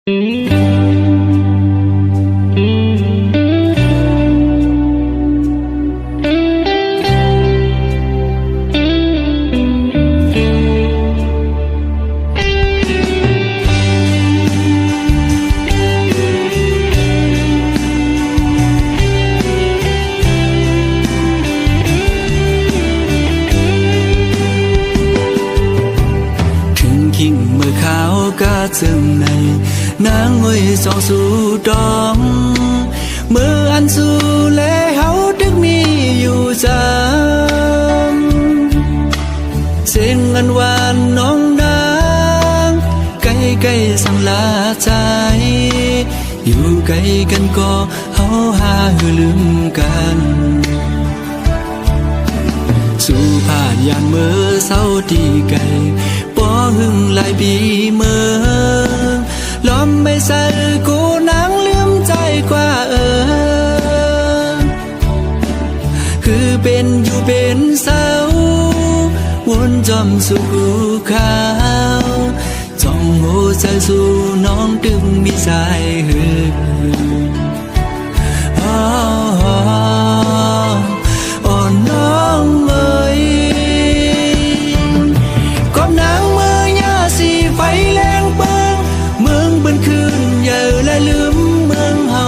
Dừng này nắng ngồi gió du đóm mưa ăn du lễ háo đức mi dù giang sen ngân hoàn nong nắng cây cây sang lá trái yêu cây cần co háo ha hư lưng can dùผ่านยามเมื่อเศร้าที่ไกลป้อหึงลายบีเมืองล้อมไม่ใส่กูนังลืมใจกว่าคือเป็นอยู่เป็นเศร้าวนจอมสู่กูขาวจ้องโหใจสู่น้องดึงมีสายหือน้องเอ๋ยก้มนางเมื่อยาสีไฟแรงเปิงเมืองบนคืนเยอะและลืมเมืองเฮา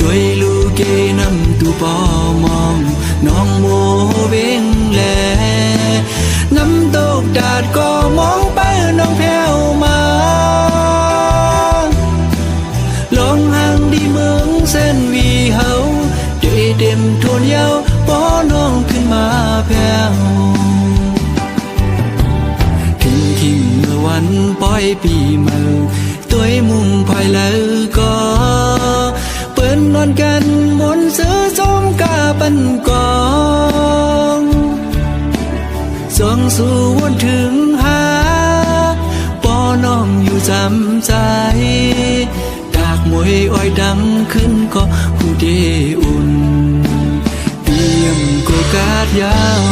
ด้วยลูกเกนำตูปอมองน้องโมเวงแลน้ำตกดาดก็มองไปน้องแผ่วมาลองห่างดีเมืองเส้นวีเฮาด้วยเต็มทวนเยาป้อน้องขึ้นมาแผ่วถึงขิงเมื่อวันปล่อยปีเมื่อตัวมุมภายแล้วก็เปิ้นนอนกันบนเสือส้มกาปันกองส่องสู่วนถึงหาป้อน้องอยู่จำใจดากมวยอ้อยดังขึ้นก็หูเดอุ่นเตรียมโกกาดยาว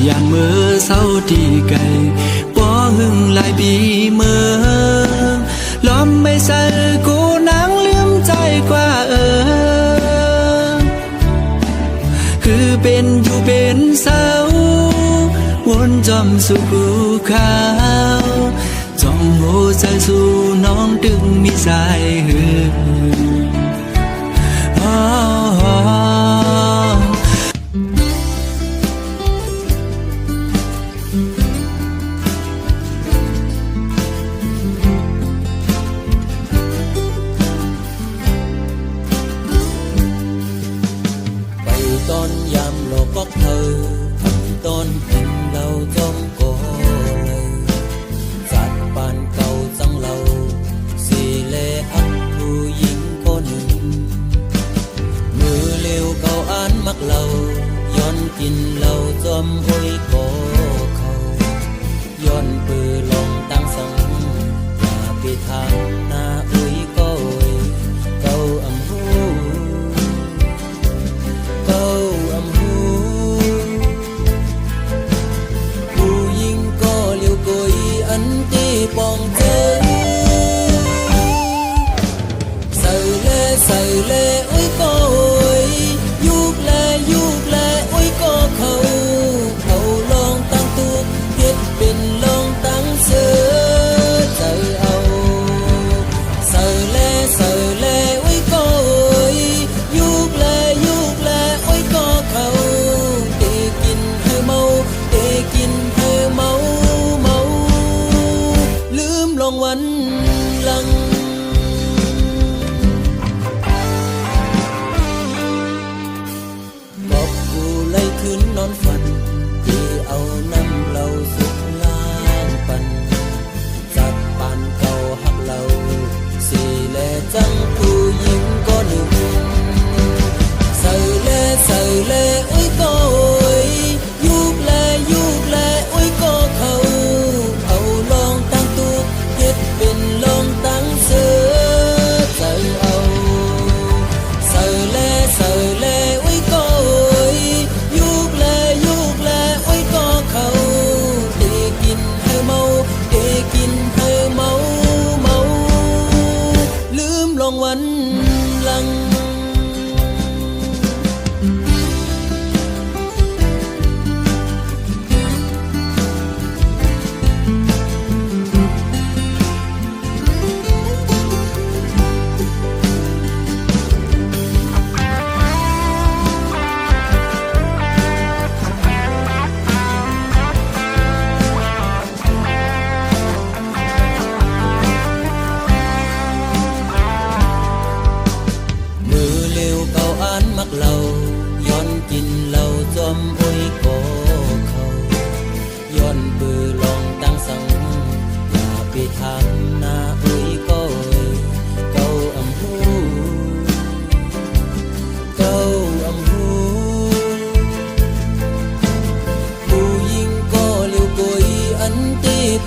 อย่างเมื่อเศร้าที่ไกลป้อหึงลายบีเมืองล้อมไม่ใส่กูนังลืมใจกว่าคือเป็นอยู่เป็นเศร้าวนจอมสู่กูขาวจ้องโหใจสู่น้องดึงมีสายหืตอนยามโลกก็เธอทำตอนกินเราจมโกเลยจัดปานเก่าจังเราสีเลอักผู้หญิงคนหนึ่ง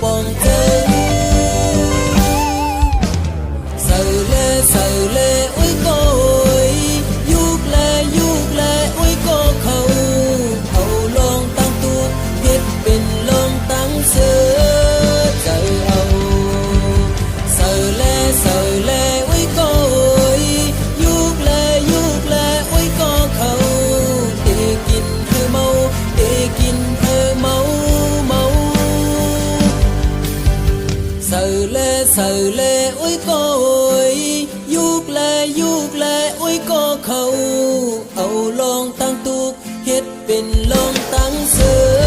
ปองเจอเสือเลอุ้ยก็ยุกแลอุ้ยก็เขาลองตั้งตัวเฮ็ดเป็นลองตั้งเสือเจอเอาเสือเลอุ้ยก็ยุกแลอุ้ยก็เขาเตกินเธอเมาเตกินเธอเมาเสือเลอุ้ยก็ยุกแลอุ้ยก็เขาลองตั้งตุกเฮ็ดเป็นลองตั้งเสือ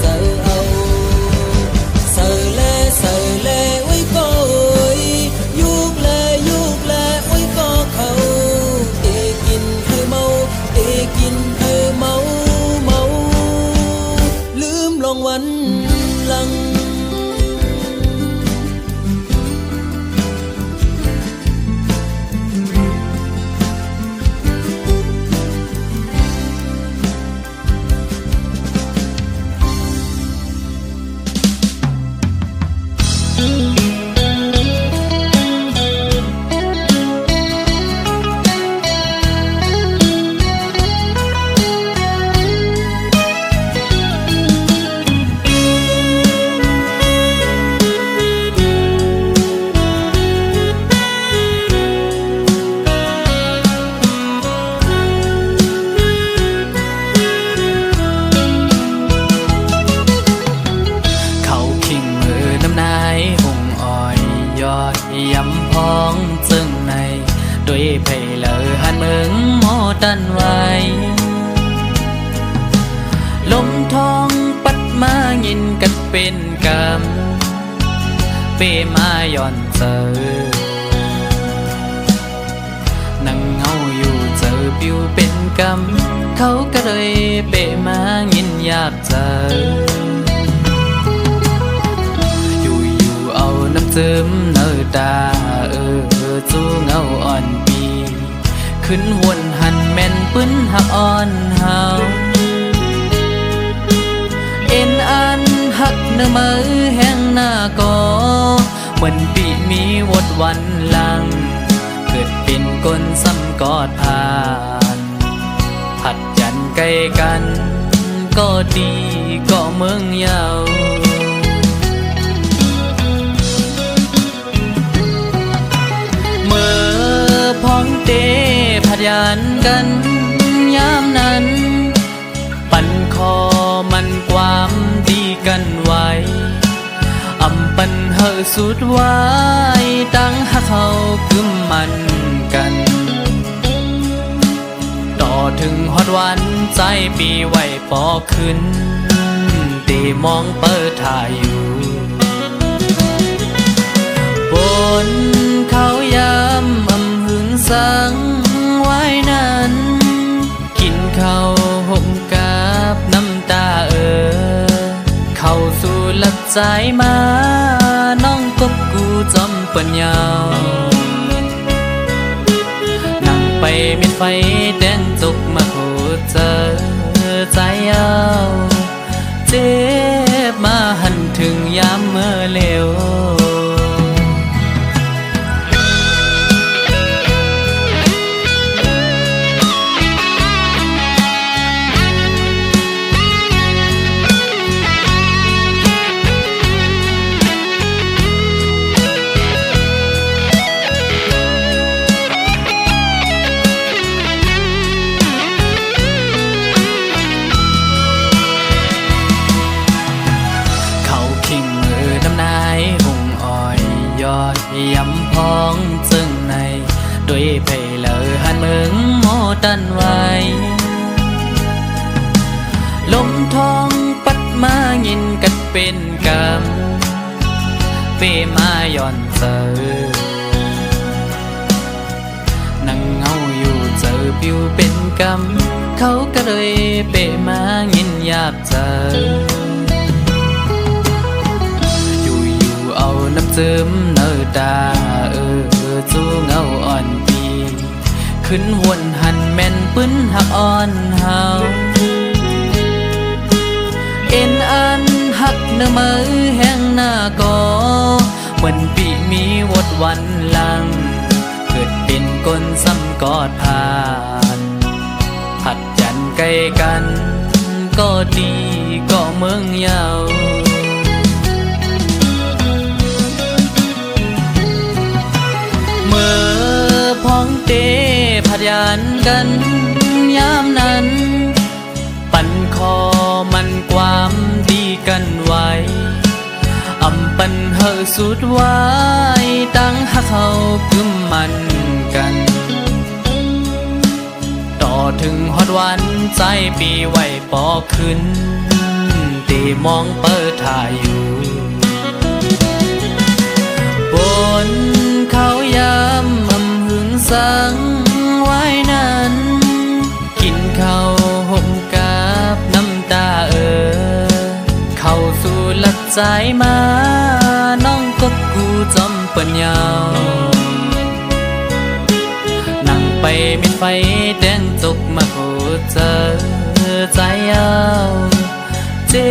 เจอเอาเสือเลอุ้ยก็ยุกแลอุ้ยก็เขาเตกินเธอเมาเตกินเธอเมาลืมลองวันหลังยำพองจึงในด้วยไผ่เลอหันเมืองโมตันไว้ลมทองปัดมายินกันเป็นกำเปมาย่อนเจอนั่งเงาอยู่เจอปิวเป็นกำเขาก็เลยเปมายินอยากเจอน้ำซึมเนื้อตาจูเงาอ่อนปีขึ้นวนหันแม่นปื้นหักอ่อนเฮาเอ็นอันหักเนื้อมือแห้งหน้าก็เหมือนปีมีวดวันหลังเกิดเป็นก้นซ้ำกอดผ่านผัดยันใกล้กันก็ดีก็เมืองยาวพองเตผัดยันกันยามนั้นปั่นคอมันความดีกันไว้อำปันเฮอสุดไว้ตั้งหักเขากึมมันกันต่อถึงฮอดวันใจปีไว้ปอขึ้นตีมองเปิดถ่ายอยู่บนเขายามสังไว้นั้นกินข้าวห่มกับน้ำตาเข้าสู่หลับใจมาน้องกบกูจอมปัญญานั่งไปเม็ดไฟแดงจุกมาโคเจอใจเอาเจ็บมาหันถึงยามเมื่อเลวยำพองจึงในด้วยไผ่เลอหันเมืองโมตันไว้ลมทองปัดมายินกันเป็นกำเปมาย่อนเจอนั่งเงาอยู่เจอปิวเป็นกำเขาก็เลยเปมายินอยากเจอเอาน้ำซึมเนื้อตาจูเงาอ่อนปีขึ้นวนหันแม่นปื้นหักอ่อนเฮาเอ็นอันหัก เนื้อมือแห้งหน้ากอเหมือนปีมีวดวันหลังเกิดเป็นคนซ้ำกอดผ่านผัดจันใกล้กันก็ดีก็เมืองยาวเมื่อพ้องเตผัดยานกันยามนั้นปันคอมันความดีกันไว้อำปันเฮอสุดไว้ตั้งหักเขากึมมันกันต่อถึงฮอดวันใจปีไว้ปอขึ้นตีมองเปิดถ่ายอยู่บนเขายามอำหึงสังไว้นั้นกินข้าวห่มกับน้ำตาเข้าสู่หลักใจมาน้องกบกูจอมปัญญานั่งไปมิดไฟแดงจกมาโคเจอใจเอาเจ็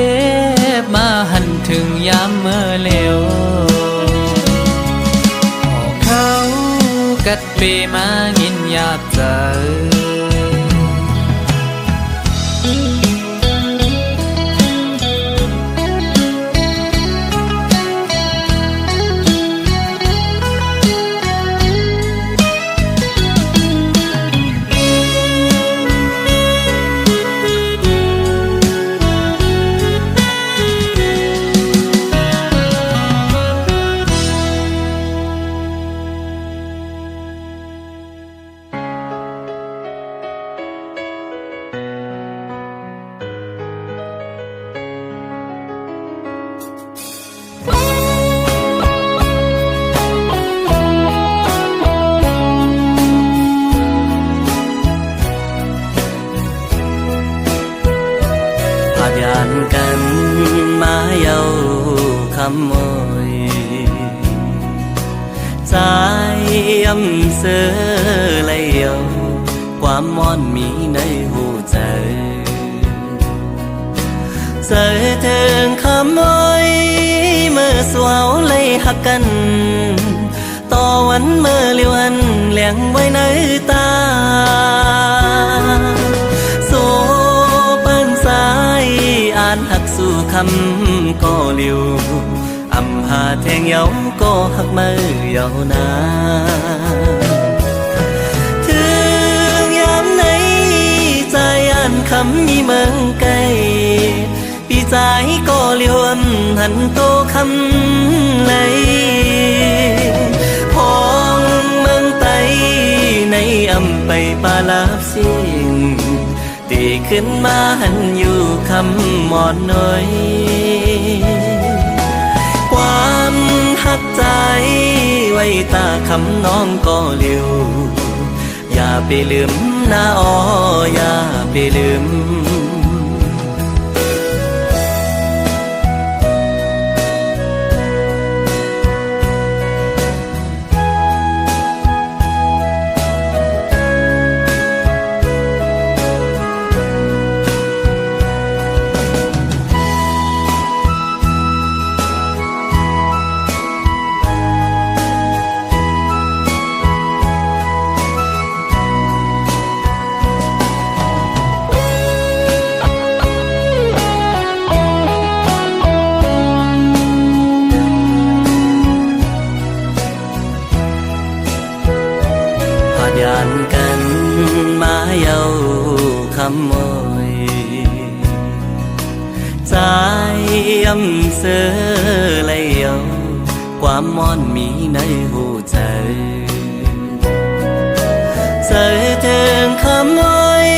บมาหันถึงยามเมื่อเร็วเขากัดเปมางินหยาบใจยานกันมาเยาคำมอยใจอำเสอเลยเยาความมอนมีในหูใจเจอถึงคำมอยเมื่อสวาวเลยหักกันต่อวันเมื่อเลียวอันเลี้ยงไว้ในตาอ่านหักสู่คำก็เลียวอำหาแทงเยาก็หักมือเยานาถึงยามไหนใจอ่านคำมีเมืองไกลปีใจก็เลียวหันโตคำไหลพองเมืองไตในอำไปปาลาบสิ่งตีขึ้นมาหันอยู่คำหมอนน้อยความหักใจไว้ตาคำน้องก็เร็วอย่าไปลืมนะอ๋ออย่าไปลืมยานกันมาเยาคำมอยใจอำเสอเลยเยาความมอนมีในหูใจเจอถึงคำมอย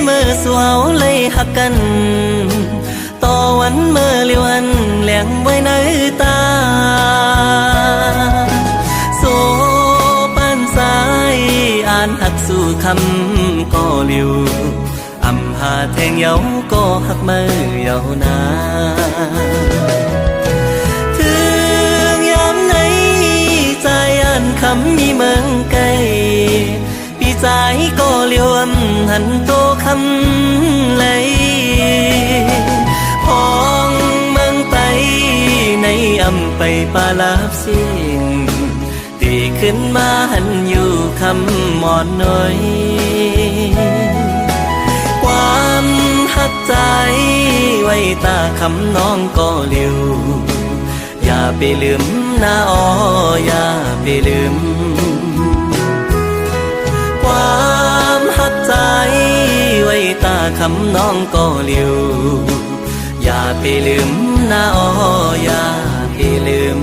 เมื่อสวาวเลยหักกันต่อวันเมื่อเลียวอันเลี้ยงไว้ในตาอ่านหักสู่คำก็เลียวอำหาแทงเยาก็หักมือเยานาถึงยามไหนใจอ่านคำมีเมืองไกลปีใจก็เลียวหันโตคำไหลพองเมืองไต ำไปปาลาบสิ่งตีขึ้นมาหันอยู่คำหมอนน้อยความหักใจไว้ตาคำน้องก็เร็วอย่าไปลืมนะอ๋ออย่าไปลืมความหักใจไว้ตาคำน้องก็เร็วอย่าไปลืมนะอ๋ออย่าไปลืม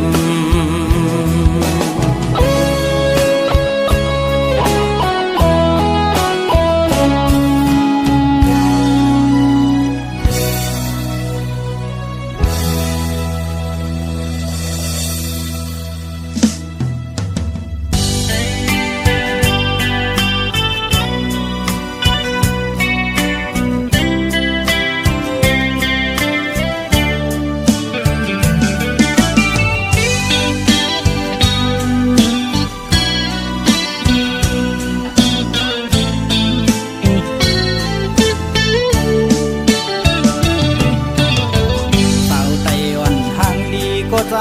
ใจ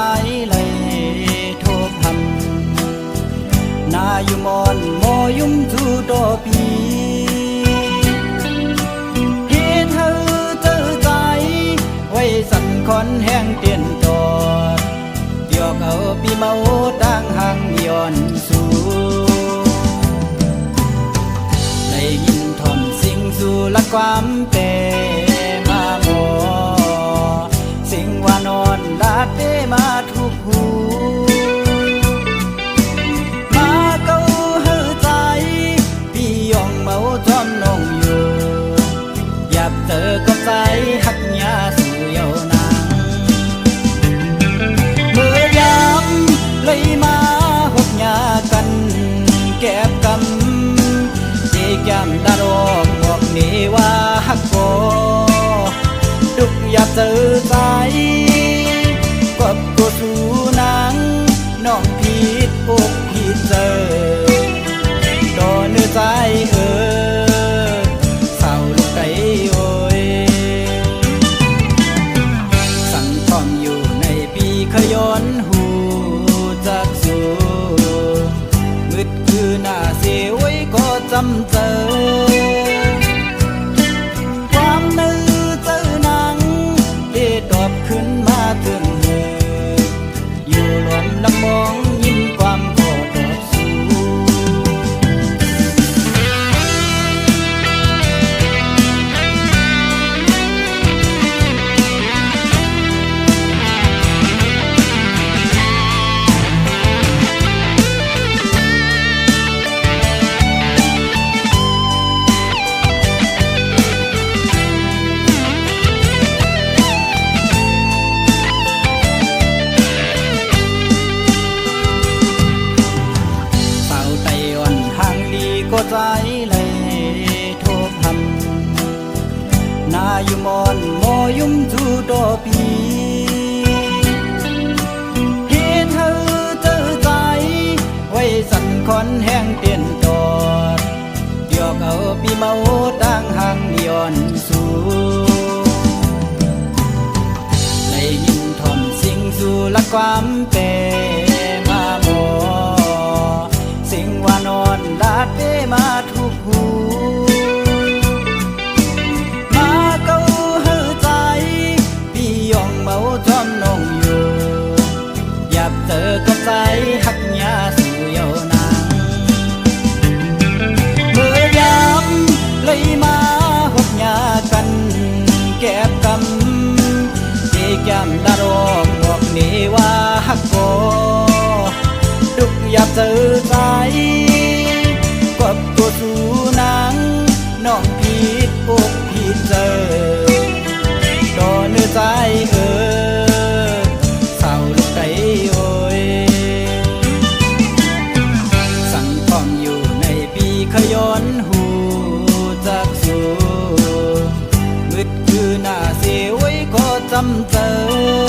เลยโทบหันนาอยู่มอนโมยุ่มจูโตปีเฮ็ดเธอเจอใจไว้สั่นคอนแห้งเตียนตอดยอกเอาปีเมาดังหางย้อนสู่ได้ยินทอนสิ่งสู่ละความเปมาโมสิ่งว่านอนลาดเดมาทุกหูมาเก้าเฮอใจพี่ยองเมาจอมน้องอยู่อยากเจอก็ใจหักยาสู่เยาวนางเมื่อยามเลยมาหกยากันแก็บกำเจแก้มดารอกบอกนี่ว่าหักโกดุกอยากเจอใจกับกูสู่นางน้องผิดอกผิดเจอต่อเนื้อใจเศร้าลูกไก่โอยสั่งทอมอยู่ในปีขย้อนหูจากสู่มืดคือหน้าเสียไว้ก็จำเจอขึ้นมาถึงมืออยู่หลวนลำมองยิ้มความโกรธดอกสูก็ใจเลยโทบหันนาอยู่มอนโมยุ่มจูโตปีเฮ็ดเธอเจอใจไว้สั่นคอนแห้งเตียนตอดยอกเอาปีเมาดังหางย้อนสู่ได้ยินทอนสิ่งสู่ละความเปมาโมสิ่งว่านอนลาดเดมาทุกหูมาเก้าเฮอใจพี่ยองเมาจอมน้องอยู่อยากเจอก็ใจหักยาสู่เยาวนางเมื่อยามเลยมาหกยากันแก็บกำเจแก้มดารอกบอกนี่ว่าหักโกดุกอยากเจอใจกับตัวสู่นางน้องผิดอกผิดเจอต่อเนื้อใจเศร้าลูกไก่โอยสั่งทอมอยู่ในปีขย้อนหูจากสู่มืดคือหน้าเสียไว้ก็จำเจอ